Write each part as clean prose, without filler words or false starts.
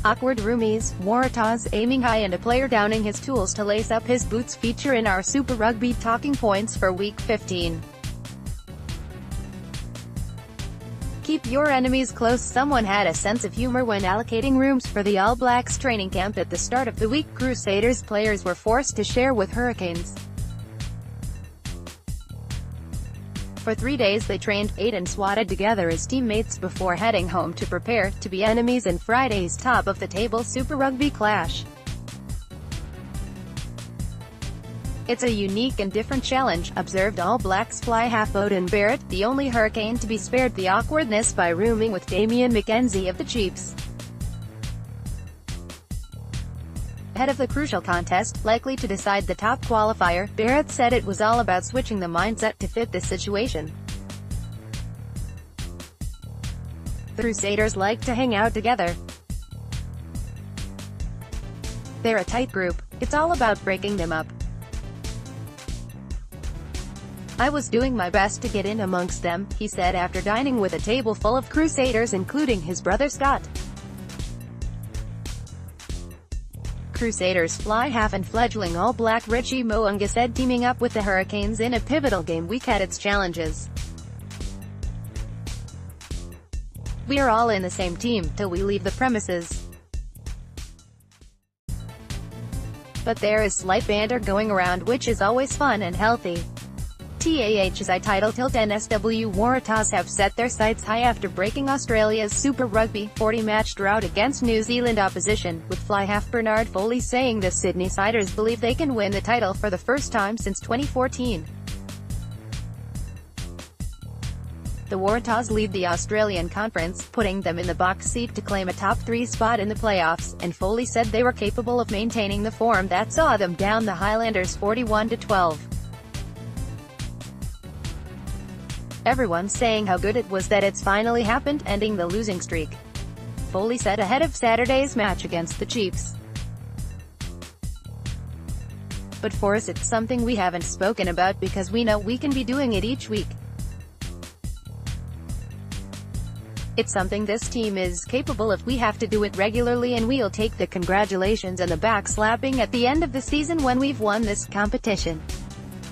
Awkward roomies, Waratahs aiming high and a player downing his tools to lace up his boots feature in our Super Rugby talking points for Week 15. Keep your enemies close. Someone had a sense of humor when allocating rooms for the All Blacks training camp at the start of the week. Crusaders players were forced to share with Hurricanes. For 3 days they trained, ate and swotted together as teammates before heading home to prepare to be enemies in Friday's top-of-the-table Super Rugby clash. It's a unique and different challenge, observed All Blacks fly half Beauden Barrett, the only Hurricane to be spared the awkwardness by rooming with Damien McKenzie of the Chiefs. Ahead of the crucial contest, likely to decide the top qualifier, Barrett said it was all about switching the mindset to fit the situation. The Crusaders like to hang out together. They're a tight group. It's all about breaking them up. I was doing my best to get in amongst them, he said after dining with a table full of Crusaders including his brother Scott. Crusaders fly half and fledgling All Black Richie Mo'unga said teaming up with the Hurricanes in a pivotal game week had its challenges. We are all in the same team, till we leave the premises. But there is slight banter going around which is always fun and healthy. TAH's title tilt NSW Waratahs have set their sights high after breaking Australia's Super Rugby 40-match drought against New Zealand opposition, with fly half Bernard Foley saying the Sydney Siders believe they can win the title for the first time since 2014. The Waratahs lead the Australian Conference, putting them in the box seat to claim a top 3 spot in the playoffs, and Foley said they were capable of maintaining the form that saw them down the Highlanders 41-12. Everyone's saying how good it was that it's finally happened, ending the losing streak, Foley said ahead of Saturday's match against the Chiefs. But for us it's something we haven't spoken about because we know we can be doing it each week. It's something this team is capable of. We have to do it regularly and we'll take the congratulations and the backslapping at the end of the season when we've won this competition.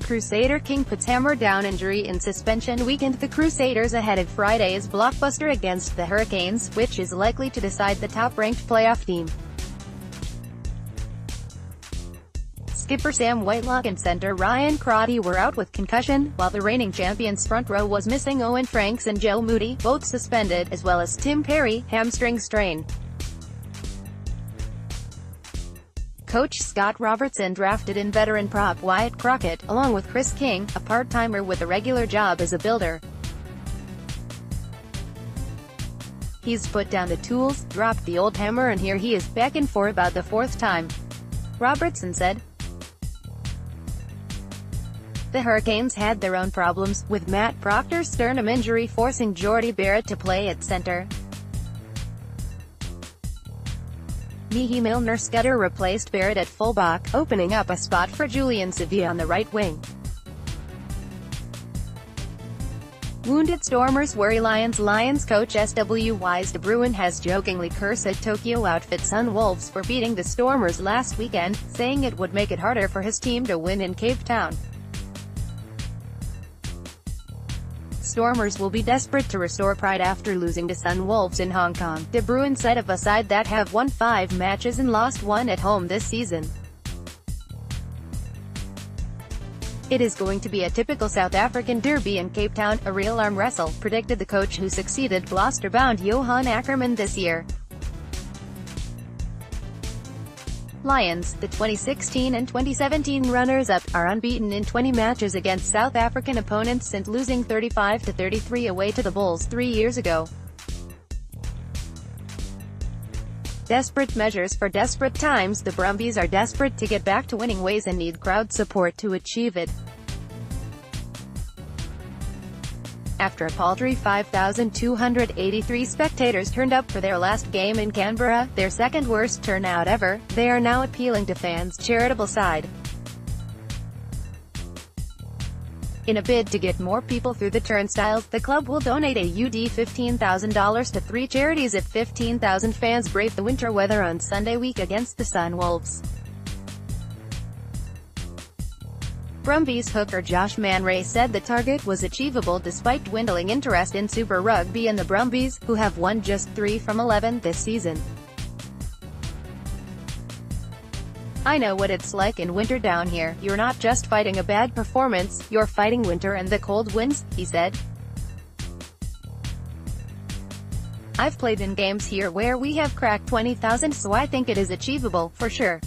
Crusader King puts hammer down injury in suspension weekend. The Crusaders ahead of Friday's blockbuster against the Hurricanes, which is likely to decide the top-ranked playoff team. Skipper Sam Whitelock and centre Ryan Crotty were out with concussion, while the reigning champions front row was missing Owen Franks and Joe Moody, both suspended, as well as Tim Perry, hamstring strain. Coach Scott Robertson drafted in veteran prop Wyatt Crockett, along with Chris King, a part-timer with a regular job as a builder. He's put down the tools, dropped the old hammer and here he is back in for about the 4th time, Robertson said. The Hurricanes had their own problems, with Matt Proctor's sternum injury forcing Jordy Barrett to play at centre. Mihi Milner-Skudder replaced Barrett at fullback, opening up a spot for Julian Sevilla on the right wing. Wounded Stormers worry Lions coach SW Wise de Bruin has jokingly cursed Tokyo outfit Sun Wolves for beating the Stormers last weekend, saying it would make it harder for his team to win in Cape Town. Stormers will be desperate to restore pride after losing to Sun Wolves in Hong Kong, De Bruin said of a side that have won 5 matches and lost 1 at home this season. It is going to be a typical South African derby in Cape Town, a real arm wrestle, predicted the coach who succeeded Gloucester-bound Johan Ackerman this year. Lions, the 2016 and 2017 runners-up, are unbeaten in 20 matches against South African opponents since losing 35-33 away to the Bulls 3 years ago. Desperate measures for desperate times. The Brumbies are desperate to get back to winning ways and need crowd support to achieve it. After a paltry 5,283 spectators turned up for their last game in Canberra, their second worst turnout ever, they are now appealing to fans' charitable side. In a bid to get more people through the turnstiles, the club will donate a $15,000 to 3 charities if 15,000 fans brave the winter weather on Sunday week against the Sunwolves. Brumbies hooker Josh Manray said the target was achievable despite dwindling interest in Super Rugby and the Brumbies, who have won just 3 from 11 this season. "I know what it's like in winter down here. You're not just fighting a bad performance, you're fighting winter and the cold winds," he said. "I've played in games here where we have cracked 20,000, so I think it is achievable, for sure."